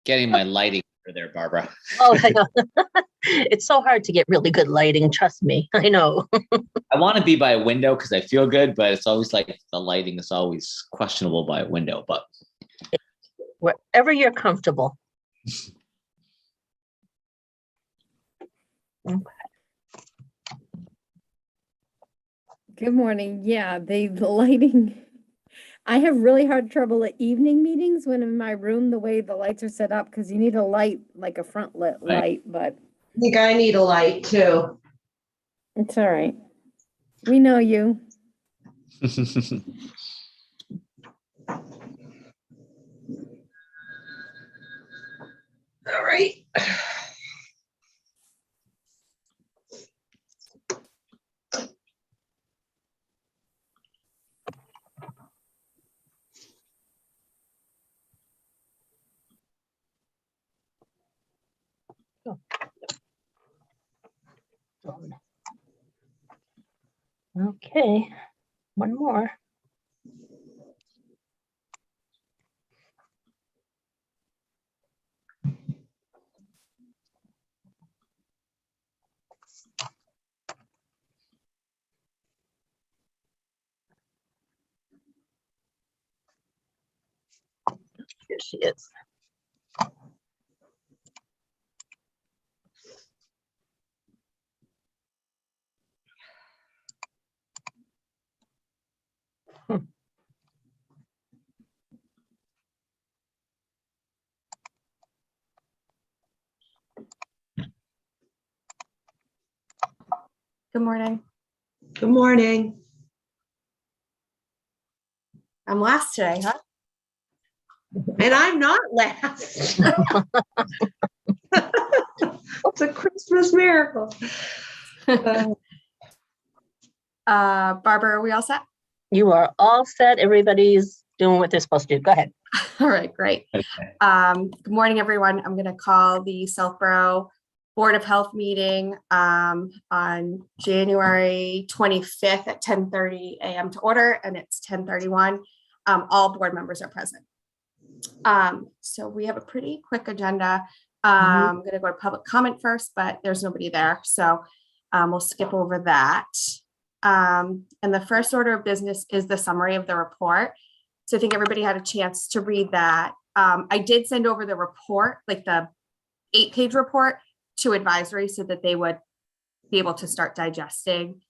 Getting my lighting for there, Barbara. Oh, I know. It's so hard to get really good lighting. Trust me. I know. I want to be by a window because I feel good, but it's always like the lighting is always questionable by a window. But wherever you're comfortable. Okay. Good morning. Yeah, the lighting, I have really hard trouble at evening meetings when in my room, the way the lights are set up, because you need a light, like a front lit Right. light, but I think I need a light too. it's all right. We know you. All right. Okay, one more. Here she is. Good morning. Good morning. I'm last today, huh? And I'm not last. It's a Christmas miracle. Barbara, are we all set? You are all set. Everybody's doing what they're supposed to do. Go ahead. All right, great. Good morning, everyone. I'm going to call the Southborough Board of Health meeting on January 25th at 10:30 a.m. to order, and it's 10:31. All board members are present. So we have a pretty quick agenda. I'm going to go to public comment first, but there's nobody there. So we'll skip over that. And the first order of business is the summary of the report. So I think everybody had a chance to read that. I did send over the report, like the 8-page report, to advisory so that they would be able to start digesting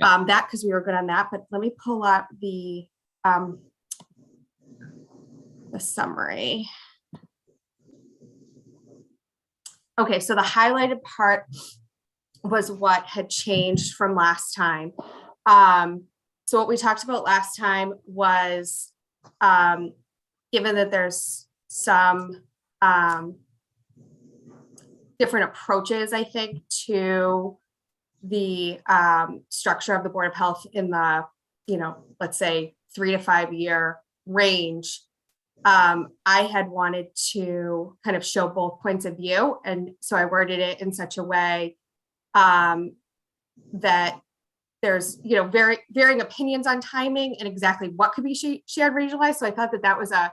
that, because we were good on that. But let me pull up the summary. Okay, so the highlighted part was what had changed from last time. So what we talked about last time was, given that there's some different approaches, I think, to the structure of the Board of Health in the, let's say 3 to 5 year range. I had wanted to kind of show both points of view. And so I worded it in such a way that there's, varying opinions on timing and exactly what could be shared regionalized. So I thought that that was a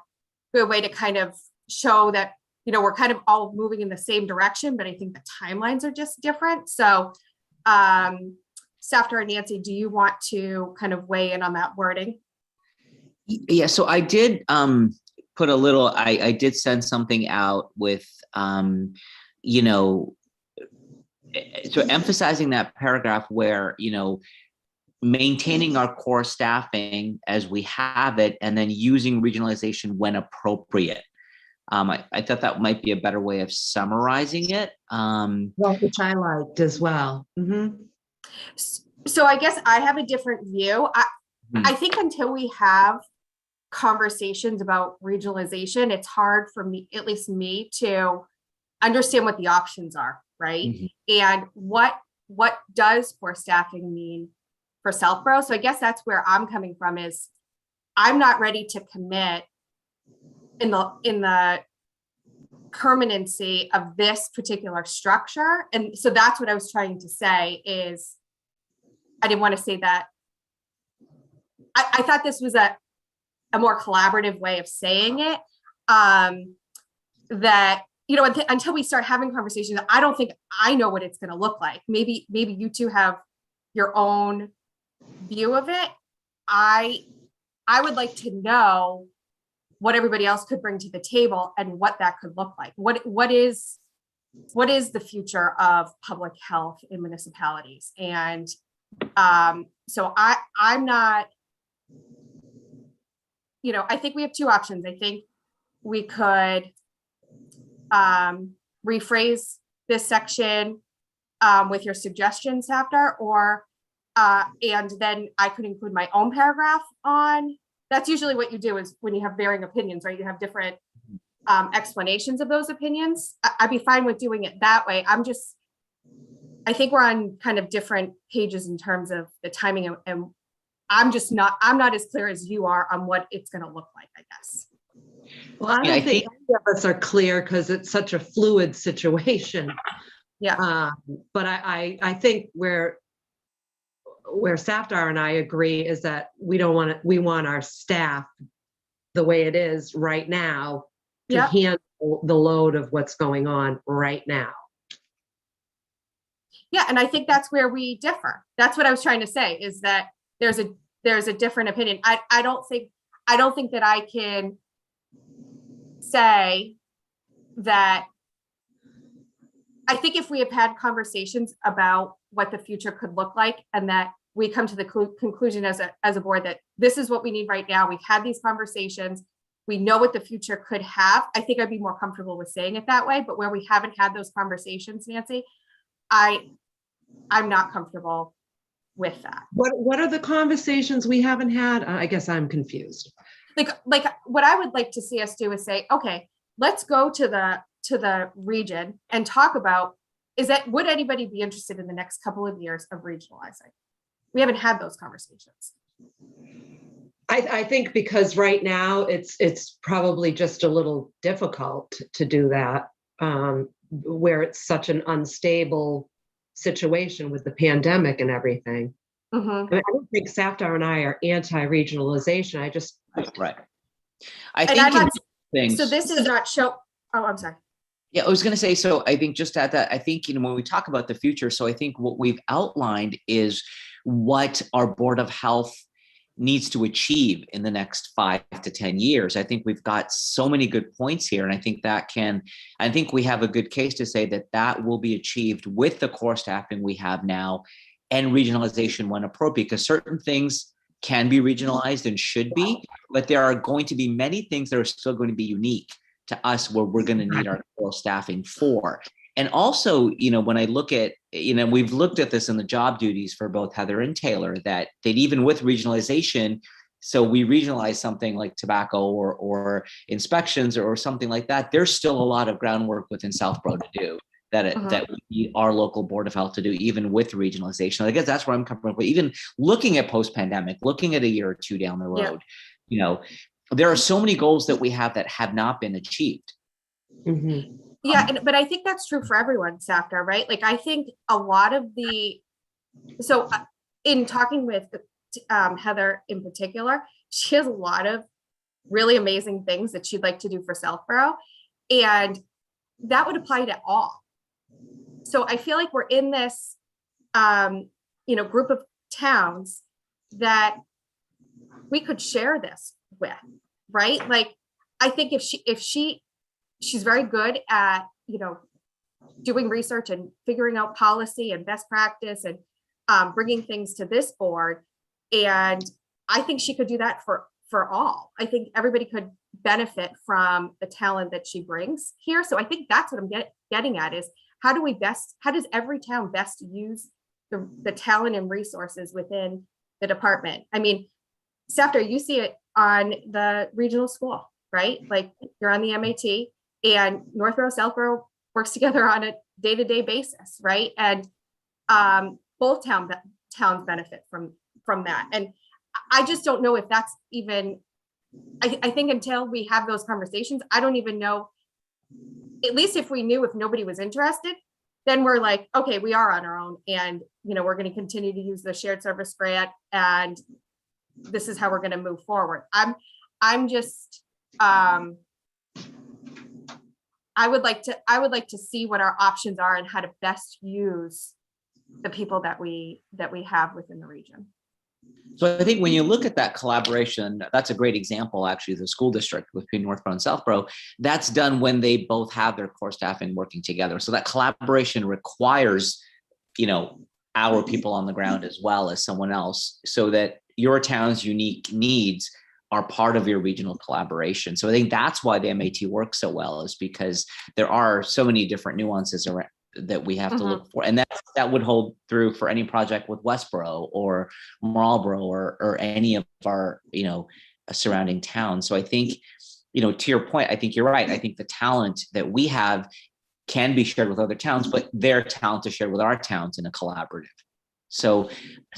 good way to kind of show that, we're kind of all moving in the same direction, but I think the timelines are just different. So Staff Director Nancy, do you want to kind of weigh in on that wording? Yeah, so I did put a little, I did send something out with, so emphasizing that paragraph where, maintaining our core staffing as we have it, and then using regionalization when appropriate. I thought that might be a better way of summarizing it. Which I liked as well. So I guess I have a different view. I think until we have conversations about regionalization, it's hard for me, at least me, to understand what the options are, right? And what does core staffing mean for Southborough? So I guess that's where I'm coming from, is I'm not ready to commit in the permanency of this particular structure. And so that's what I was trying to say, is I didn't want to say that. I thought this was a more collaborative way of saying it, that, until we start having conversations, I don't think I know what it's going to look like. Maybe you two have your own view of it. I would like to know what everybody else could bring to the table and what that could look like. What is the future of public health in municipalities? And so I'm not, I think we have two options. I think we could rephrase this section with your suggestions after, or and then I could include my own paragraph on. That's usually what you do is when you have varying opinions, right? You have different explanations of those opinions. I'd be fine with doing it that way. I think we're on kind of different pages in terms of the timing, and I'm not as clear as you are on what it's going to look like, I guess. Well, I Yeah, I don't think any of us are clear because it's such a fluid situation. Yeah. But I think where Safdar and I agree is that we want our staff the way it is right now to Yep. handle the load of what's going on right now. Yeah, and I think that's where we differ. That's what I was trying to say, is that there's a different opinion. I don't think that I can say that. I think if we have had conversations about what the future could look like, and that we come to the conclusion as a board that this is what we need right now, we've had these conversations, we know what the future could have, I think I'd be more comfortable with saying it that way. But where we haven't had those conversations, Nancy, I'm not comfortable with that. What are the conversations we haven't had? I guess I'm confused. Like what I would like to see us do is say, okay, let's go to the region and talk about, would anybody be interested in the next couple of years of regionalizing? We haven't had those conversations. I think because right now it's probably just a little difficult to do that, where it's such an unstable situation with the pandemic and everything. Mm-hmm. I mean, I don't think Safdar and I are anti-regionalization. Right. And think I'm not, things. so this is not show. Oh, I'm sorry. Yeah, I was going to say, so I think just at that, I think, when we talk about the future, so I think what we've outlined is what our Board of Health needs to achieve in the next 5 to 10 years. I think we've got so many good points here. And I think we have a good case to say that will be achieved with the core staffing we have now and regionalization when appropriate, because certain things can be regionalized and should be, but there are going to be many things that are still going to be unique to us where we're going to need our core staffing for. And also, when I look at, we've looked at this in the job duties for both Heather and Taylor, that even with regionalization, so we regionalize something like tobacco or inspections or something like that, there's still a lot of groundwork within Southborough to do that we need our local Board of Health to do, even with regionalization. I guess that's where I'm coming from. Even looking at post-pandemic, looking at a year or two down the road, there are so many goals that we have that have not been achieved. Mm-hmm. Yeah, but I think that's true for everyone, Safdar, right? Like, I think a lot of in talking with Heather in particular, she has a lot of really amazing things that she'd like to do for Southborough, and that would apply to all. So I feel like we're in this, group of towns that we could share this with, right? Like, I think if she's very good at, doing research and figuring out policy and best practice and bringing things to this board. And I think she could do that for all. I think everybody could benefit from the talent that she brings here. So I think that's what I'm getting at is how does every town best use the talent and resources within the department? I mean, Safdar, you see it on the regional school, right? Like, you're on the MAT, and Northborough, Southborough works together on a day-to-day basis, right? And both towns benefit from that. And I just don't know if that's even, I think until we have those conversations, I don't even know, at least if we knew if nobody was interested, then we're like, okay, we are on our own, and we're going to continue to use the shared service grant, and this is how we're going to move forward. I'm just, I would like to see what our options are and how to best use the people that we have within the region. So I think when you look at that collaboration, that's a great example, actually, the school district between Northborough and Southborough. That's done when they both have their core staffing working together. So that collaboration requires, our people on the ground as well as someone else, so that your town's unique needs are part of your regional collaboration. So I think that's why the MAT works so well, is because there are so many different nuances around that we have to look for. And that would hold through for any project with Westboro or Marlboro or any of our, surrounding towns. So I think, to your point, I think you're right. I think the talent that we have can be shared with other towns, but their talent is shared with our towns in a collaborative. So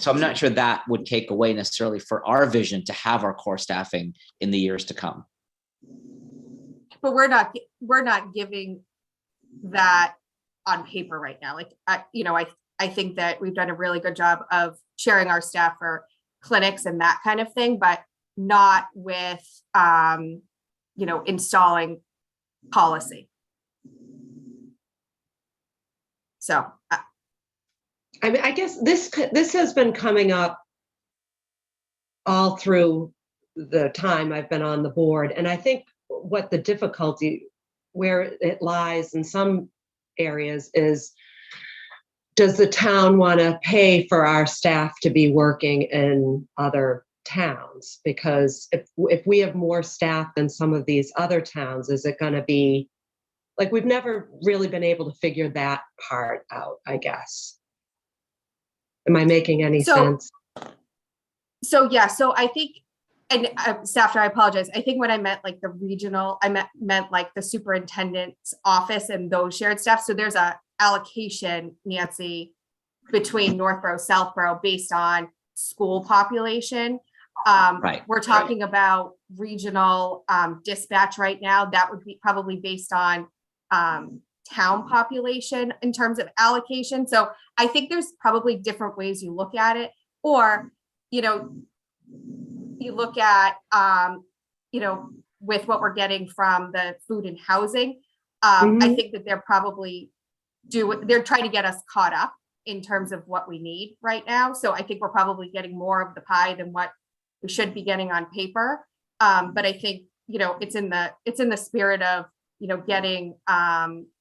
I'm not sure that would take away necessarily for our vision to have our core staffing in the years to come. But we're not giving that on paper right now. Like, I think that we've done a really good job of sharing our staff for clinics and that kind of thing, but not with, installing policy. So I mean, I guess this has been coming up all through the time I've been on the board. And I think what the difficulty where it lies in some areas is, does the town want to pay for our staff to be working in other towns? Because if we have more staff than some of these other towns, is it going to be like, we've never really been able to figure that part out, I guess. Am I making any sense? So I think, and Safter, I apologize. I think when I meant like the regional, I meant like the superintendent's office and those shared staff. So there's a allocation, Nancy, between Northborough, Southborough based on school population. Right. We're talking about regional dispatch right now. That would be probably based on town population in terms of allocation. So I think there's probably different ways you look at it, or, you look at, with what we're getting from the food and housing. I think that they're probably they're trying to get us caught up in terms of what we need right now. So I think we're probably getting more of the pie than what we should be getting on paper. But I think, it's in the spirit of, getting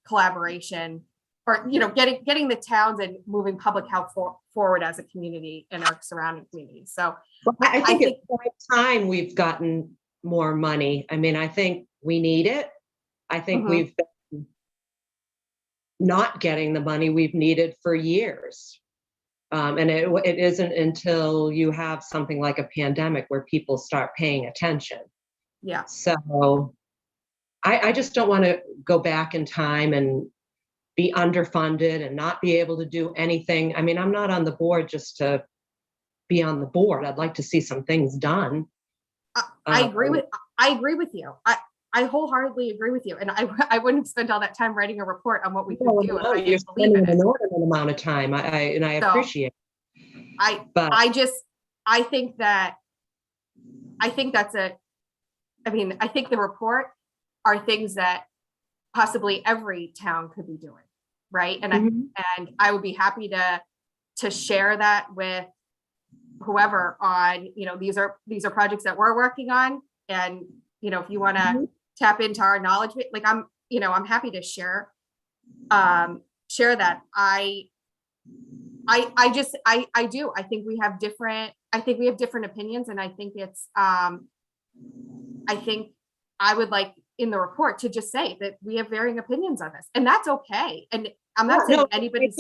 collaboration, or, getting the towns and moving public health forward as a community in our surrounding communities. So I think it's time we've gotten more money. I mean, I think we need it. I think we've been not getting the money we've needed for years. And it isn't until you have something like a pandemic where people start paying attention. Yeah. So I just don't want to go back in time and be underfunded and not be able to do anything. I mean, I'm not on the board just to be on the board. I'd like to see some things done. I agree with you. I wholeheartedly agree with you. And I wouldn't have spent all that time writing a report on what we could do. No, you're spending an inordinate amount of time. I appreciate it. I think the report are things that possibly every town could be doing, right? And I would be happy to share that with whoever on, these are projects that we're working on. And, if you want to tap into our knowledge, like I'm happy to share that. I do. I think we have different opinions. And I think it's, I think I would like in the report to just say that we have varying opinions on this, and that's okay. And I'm not saying anybody's,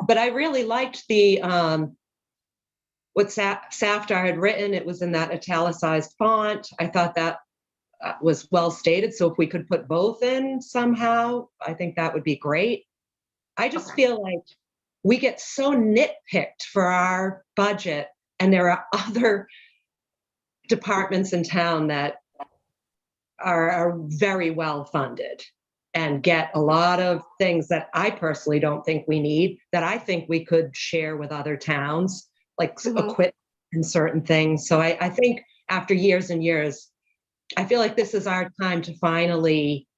but I really liked the, what Saftar had written. It was in that italicized font. I thought that was well stated. So if we could put both in somehow, I think that would be great. I just feel like we get so nitpicked for our budget, and there are other departments in town that are very well funded and get a lot of things that I personally don't think we need, that I think we could share with other towns, like equipment and certain things. So I think after years and years, I feel like this is our time to finally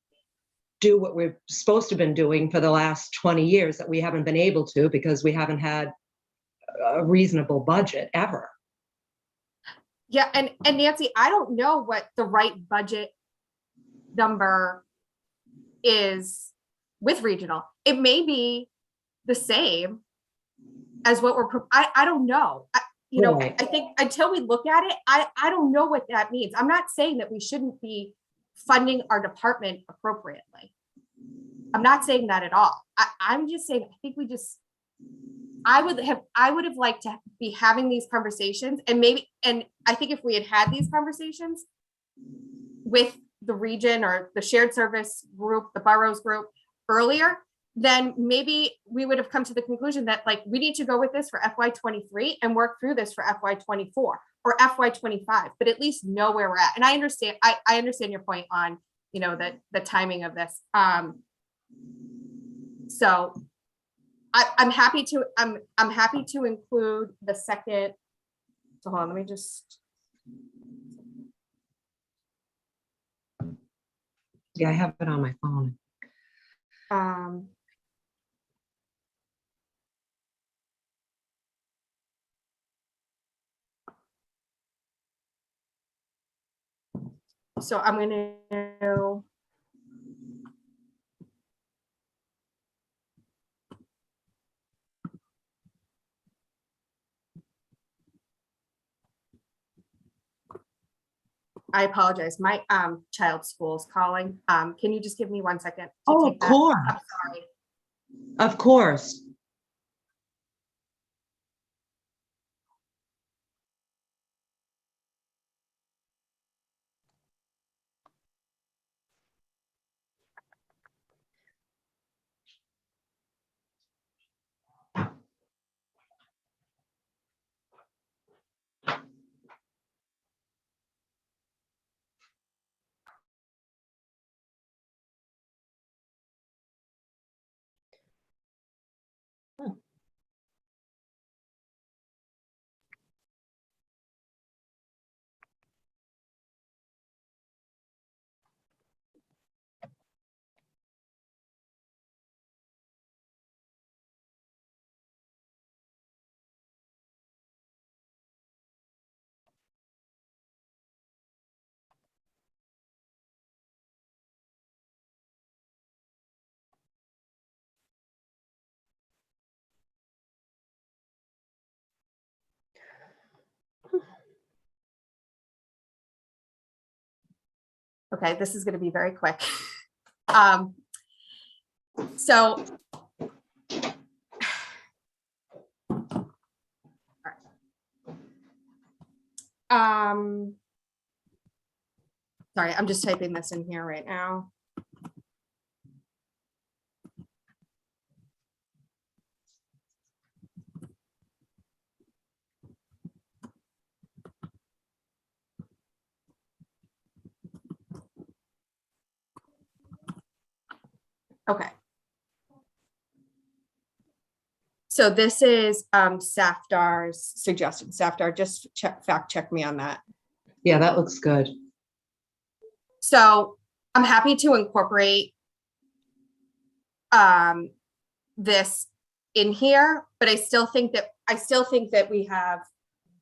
do what we're supposed to have been doing for the last 20 years that we haven't been able to, because we haven't had a reasonable budget ever. Yeah. And Nancy, I don't know what the right budget number is with regional. It may be the same as what I don't know. you know, Right. I think until we look at it, I don't know what that means. I'm not saying that we shouldn't be funding our department appropriately. I'm not saying that at all. I'm just saying, I think I would have liked to be having these conversations, and I think if we had these conversations with the region or the shared service group, the boroughs group earlier, then maybe we would have come to the conclusion that like we need to go with this for FY23 and work through this for FY24 or FY25, but at least know where we're at. And I understand, I understand your point on, you know, the timing of this. So I'm happy to include the second. So hold on, let me just. Yeah, I have it on my phone. So I'm gonna. I apologize. My child's school is calling. Can you just give me 1 second? Oh, of course. I'm sorry. Of course. Okay, this is going to be very quick. So sorry, I'm just typing this in here right now. Okay. So this is SAFDAR's suggestion. SAFDAR, just fact check me on that. Yeah, that looks good. So I'm happy to incorporate this in here, but I still think that we have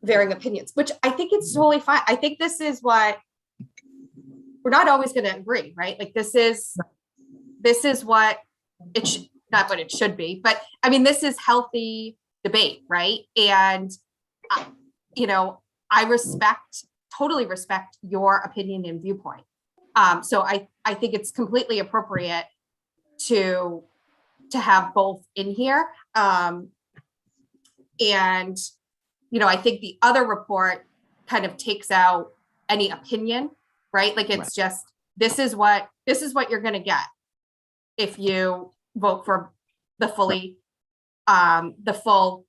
varying opinions, which I think it's totally fine. I think this is what we're not always going to agree, right? Like this is what it should, not what it should be, but I mean, this is healthy debate, right? And you know, I totally respect your opinion and viewpoint. So I think it's completely appropriate to have both in here. And, you know, I think the other report kind of takes out any opinion, right? Like it's just, this is what you're going to get if you vote for the fully, the full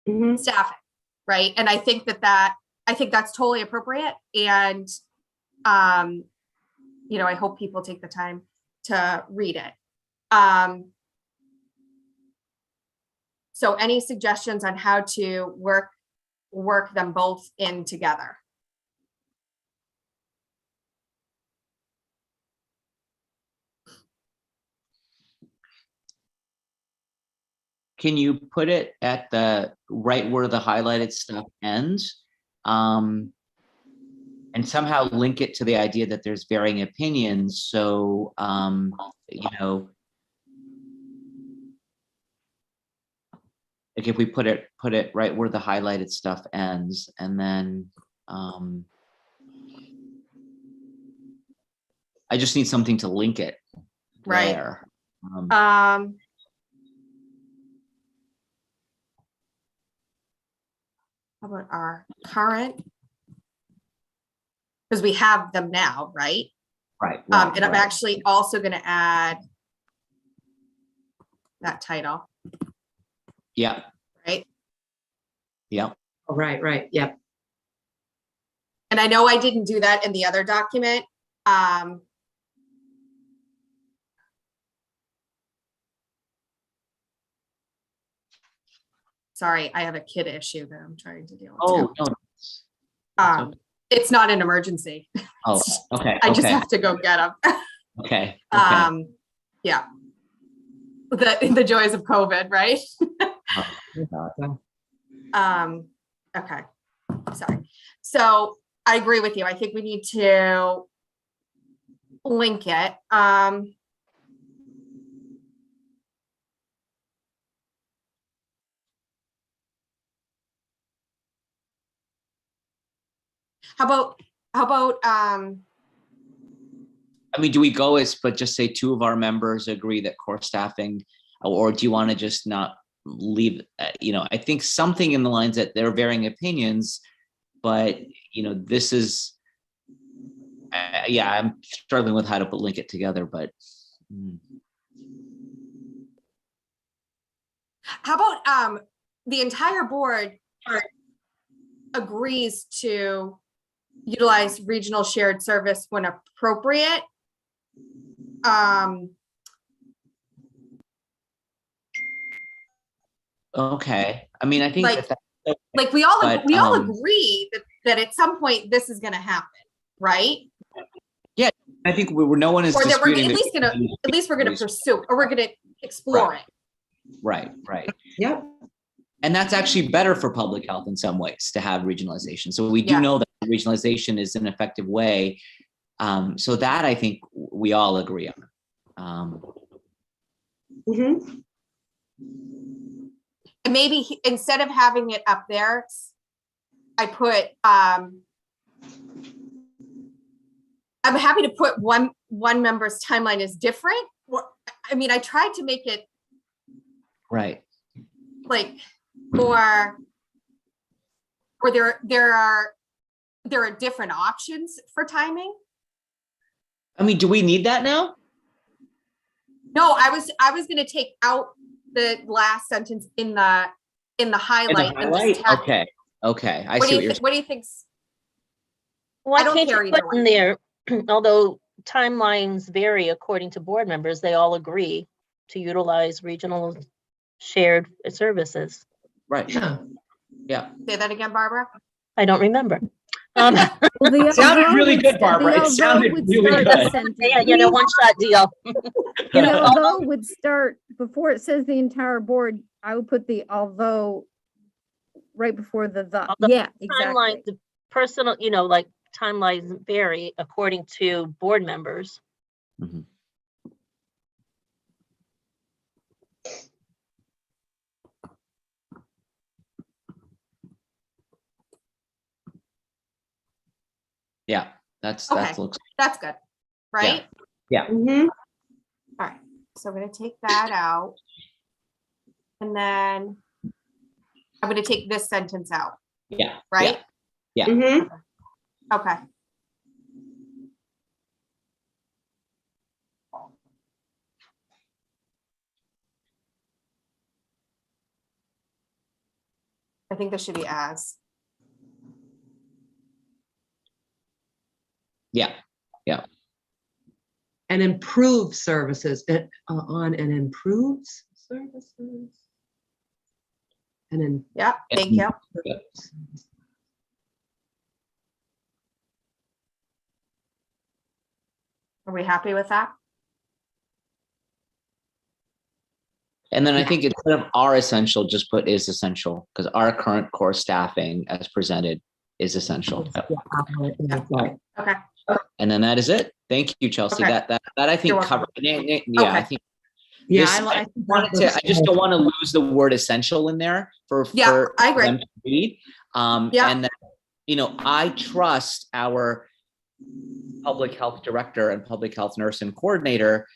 staffing, right? And I think that's totally appropriate. And, you know, I hope people take the time to read it. So any suggestions on how to work them both in together? Can you put it at the right where the highlighted stuff ends? And somehow link it to the idea that there's varying opinions. So, you know, like if we put it right where the highlighted stuff ends, and then I just need something to link it Right. there. How about our current? Because we have them now, right? Right. And I'm right. actually also going to add that title, Yeah. right? Yeah. Right, yep. And I know I didn't do that in the other document. Sorry, I have a kid issue that I'm trying to deal with. Oh too. no. Um, it's not an emergency. Oh, okay. I just okay. have to go get them. Okay. Yeah. The joys of COVID, right? Okay. Sorry. So I agree with you. I think we need to link it. How about I mean, do we go but just say 2 of our members agree that core staffing, or do you want to just not leave? I think something in the lines that there are varying opinions, but this is, I'm struggling with how to link it together, but. How about the entire board agrees to utilize regional shared service when appropriate? Okay. I mean, I think like we all agree that at some point this is going to happen, right? Yeah, I think no one is Or that we're disputing at least we're going to pursue, or we're going to explore it. Right. Yep. And that's actually better for public health in some ways to have regionalization. So we do know that regionalization is an effective way. So that I think we all agree on. And maybe instead of having it up there, I put, I'm happy to put one member's timeline is different. I mean, I tried to make it right. Like, or there are different options for timing. I mean, do we need that now? No, I was going to take out the last sentence in the highlight. And just okay. I see what you're saying. What do you think? Why I don't can't care you put either in there, although timelines vary according to board members, they all agree to utilize regional shared services. Right. Yeah. Say that again, Barbara. I don't remember. Well, It sounded really good, Barbara. It sounded really good. Yeah, one-shot deal. The although would start before it says the entire board. I would put the although right before the. Yeah, exactly. Timeline, the personal, like timelines vary according to board members. Mm-hmm. Yeah, that looks. That's good, right? Yeah. All right, so I'm going to take that out, and then I'm going to take this sentence out. Yeah. Right. Yeah. Okay. I think this should be as. Yeah. And improve services on and improves services. And then. Yeah, thank you. Are we happy with that? And then I think instead of are essential, just put is essential, because our current core staffing as presented is essential. Okay. And then that is it. Thank you, Chelsea. Okay. That I think You're covered. welcome. Yeah, I think Yeah, Just- I think wanted that to, looks I just good. don't want to lose the word essential in there for Yeah, I agree. them to read. Yeah. And that, I trust our public health director and public health nurse and coordinator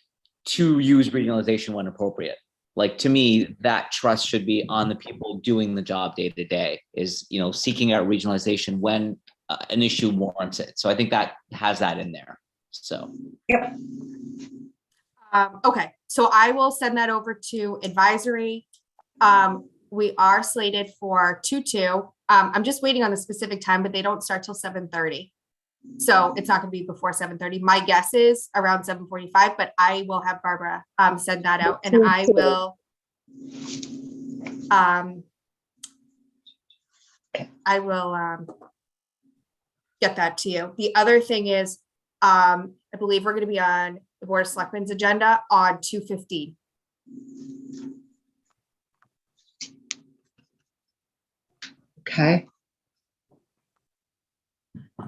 to use regionalization when appropriate. Like, to me, that trust should be on the people doing the job day to day, is, seeking out regionalization when an issue warrants it. So I think that has that in there. So. Yep. Okay, so I will send that over to advisory. We are slated for 2-2. I'm just waiting on the specific time, but they don't start till 7:30. So it's not gonna be before 7:30. My guess is around 7:45, but I will have Barbara send that out, and I will get that to you. The other thing is, I believe we're gonna be on the Board of Selectmen's agenda on 2:15. Okay.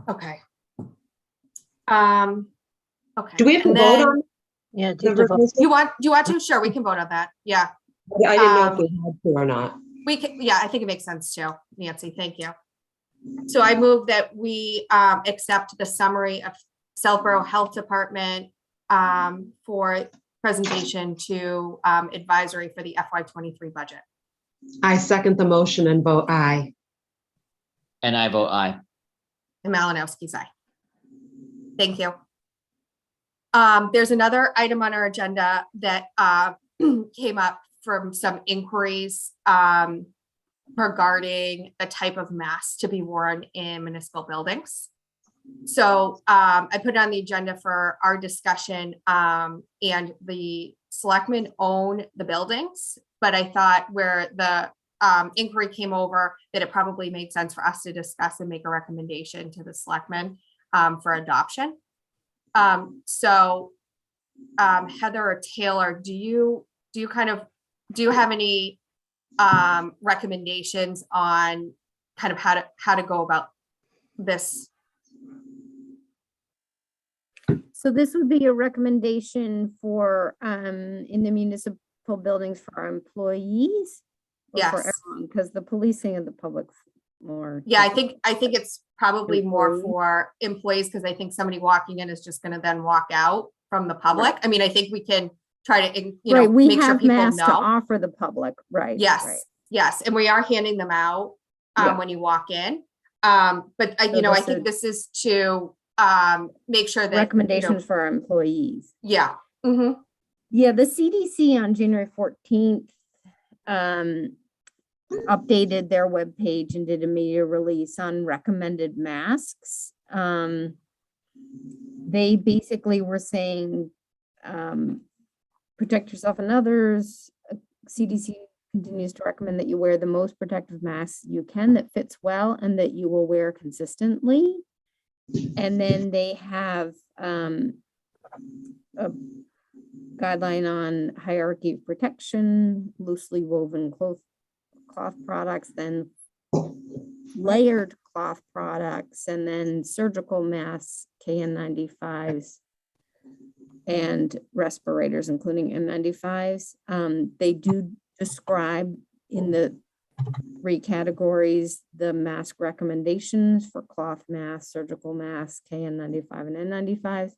Okay. Okay. Do we have to And vote then- on? Yeah, the do the vote. resolution? Do you want to? Sure, we can vote on that. Yeah, I didn't know if we had to or not. we can. Yeah, I think it makes sense too. Nancy, thank you. So I move that we accept the summary of Southborough Health Department for presentation to advisory for the FY23 budget. I second the motion and vote aye. And I vote aye. And Malinowski's aye. Thank you. There's another item on our agenda that came up from some inquiries regarding the type of mask to be worn in municipal buildings. So I put it on the agenda for our discussion, and the selectmen own the buildings, but I thought where the inquiry came over that it probably made sense for us to discuss and make a recommendation to the selectmen for adoption. So Heather or Taylor, do you have any recommendations on kind of how to go about this? So this would be a recommendation for, in the municipal buildings for our employees? Or for Yes. everyone? Because the policing and the public more. Yeah, I think it's probably more Employee. for employees, because I think somebody walking in is just gonna then walk out from the public. I mean, I think we can try to, Right, we make sure have people masks to know. offer the public, right? right. Yes, and we are handing them out Yeah. when you walk in. But I So think this is to make sure that, Recommendations for our employees. yeah. Mhm. Yeah, the CDC on January 14th updated their webpage and did a media release on recommended masks. They basically were saying, protect yourself and others. CDC continues to recommend that you wear the most protective mask you can that fits well and that you will wear consistently. And then they have a guideline on hierarchy of protection, loosely woven cloth products, then layered cloth products, and then surgical masks, KN95s, and respirators, including N95s. They do describe in the 3 categories the mask recommendations for cloth masks, surgical masks, KN95 and N95s.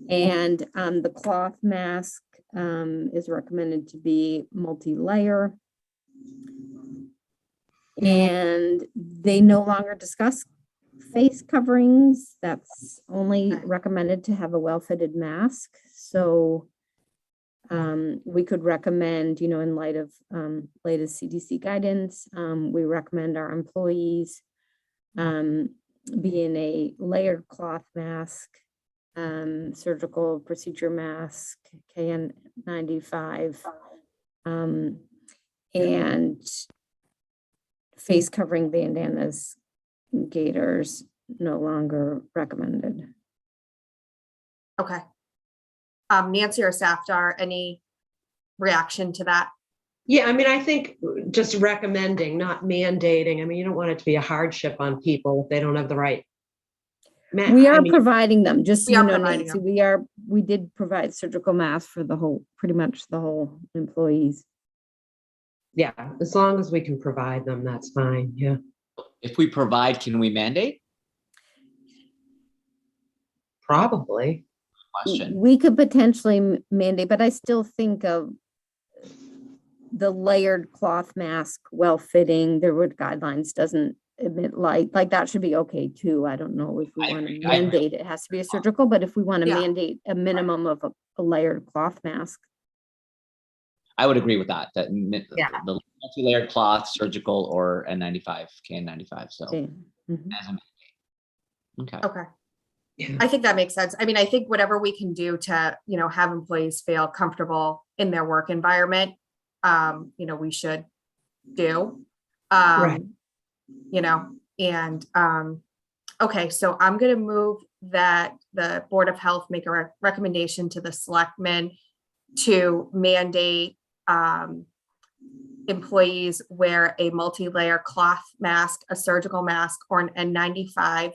And the cloth mask is recommended to be multi-layer. And they no longer discuss face coverings. That's only recommended to have a well-fitted mask. So we could recommend, in light of latest CDC guidance, we recommend our employees be in a layered cloth mask, surgical procedure mask, KN95, and face covering bandanas, gaiters, no longer recommended. Okay. Nancy or Safdar, any reaction to that? Yeah, I mean, I think just recommending, not mandating. I mean, you don't want it to be a hardship on people if they don't have the right We I are mean, providing them, just so We you are know, providing Nancy, we did provide surgical masks for the whole, pretty much the whole employees. yeah, as long as we can provide them, that's fine, yeah. If we provide, can we mandate? Probably. Question. We could potentially mandate, but I still think of the layered cloth mask, well-fitting, there were guidelines, doesn't emit light, like that should be okay too. I don't know if we I want agree, to I agree. mandate, it has to be a surgical, but if we want to Yeah. mandate a minimum of a layered cloth mask. I would agree with that, Yeah. the multi-layered cloth, surgical, or N95, KN95, so. Okay. Mhm. as a mandate. Okay, Okay. Yeah. I think that makes sense. I mean, I think whatever we can do to, have employees feel comfortable in their work environment, we should do. Right. Okay, so I'm gonna move that the Board of Health make a recommendation to the selectmen to mandate employees wear a multi-layer cloth mask, a surgical mask, or an N95,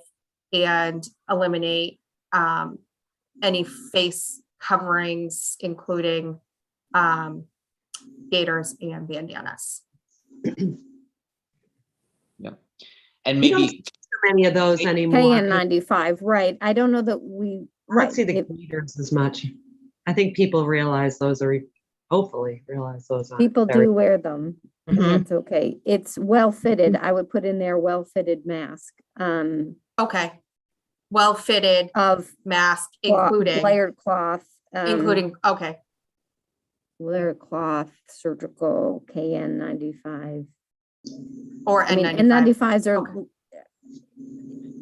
and eliminate any face coverings, including gaiters and bandanas. and We don't maybe, see so many of those anymore. KN95, right, I don't know that we, I don't right, see the if gaiters as much. I think people realize those are, hopefully realize those are. people do wear them, and Mhm. that's okay. It's well-fitted, I would put in there well-fitted mask, Okay. Well-fitted of mask, layered cloth. including, okay, Layered cloth, surgical, KN95. or I mean, N95. N95s are Okay.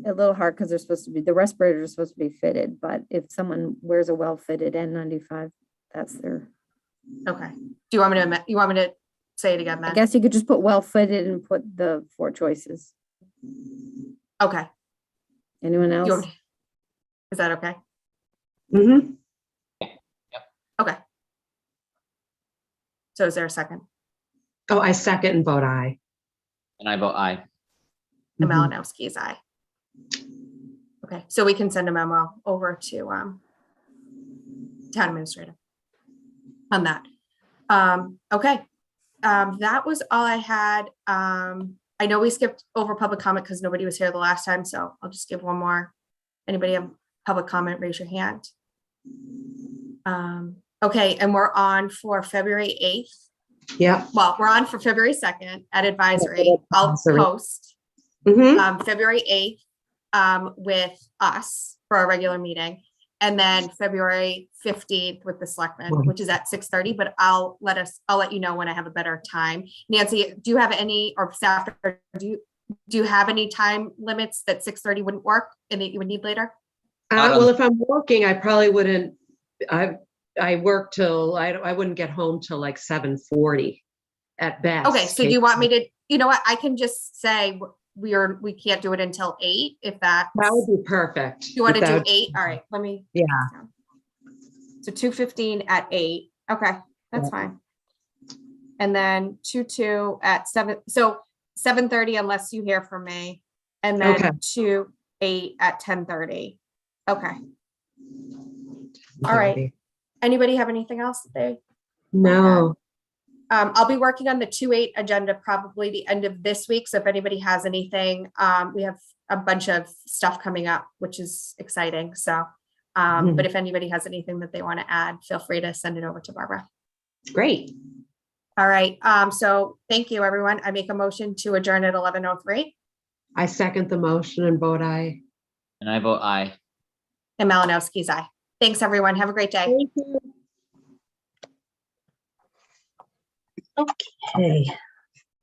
a little hard because they're supposed to be, the respirators are supposed to be fitted, but if someone wears a well-fitted N95, that's their, Okay. Do you want me to say it again I then? guess you could just put well-fitted and put the 4 choices. Okay. Anyone Do you want else? me- Is that okay? Mhm. Okay. So is there a second? Oh, I second and vote aye. and I vote aye. And Mhm. Malinowski is aye. Okay, so we can send a memo over to town administrator on that. Okay, that was all I had. I know we skipped over public comment because nobody was here the last time, so I'll just give one more. Anybody have public comment, raise your hand. Okay, and we're on for February 8th. Yeah. Well, we're on for February 2nd at advisory. I'll Advisory. post Mhm. February 8th with us for our regular meeting. And then February 15th with the selectmen, Right. which is at 6:30, but I'll let you know when I have a better time. Nancy, do you have any, or staff, or do you have any time limits that 6:30 wouldn't work and that you would need later? Well, if I'm working, I probably wouldn't, I work till, I wouldn't get home till like 7:40 at best. Okay, so do you want me to, you know what, I can just say we can't do it until 8 if that. That would be perfect. You want to That do would- 8? All right, let me. Yeah. So 2:15 at 8. Okay, that's Yeah. fine. And then 2 at 7. So 7:30 unless you hear from me. And then Okay. 2-8 at 10:30. Okay. All right. Okay. Anybody have anything else that they? No. I'll be working on the 2-8 agenda probably the end of this week. So if anybody has anything, we have a bunch of stuff coming up, which is exciting. So, but if anybody has anything that they want to add, feel free to send it over to Barbara. Great. All right. So thank you, everyone. I make a motion to adjourn at 11:03. I second the motion and vote aye. And I vote aye. And Malinowski's aye. Thanks, everyone. Have a great day. Thank you. Okay.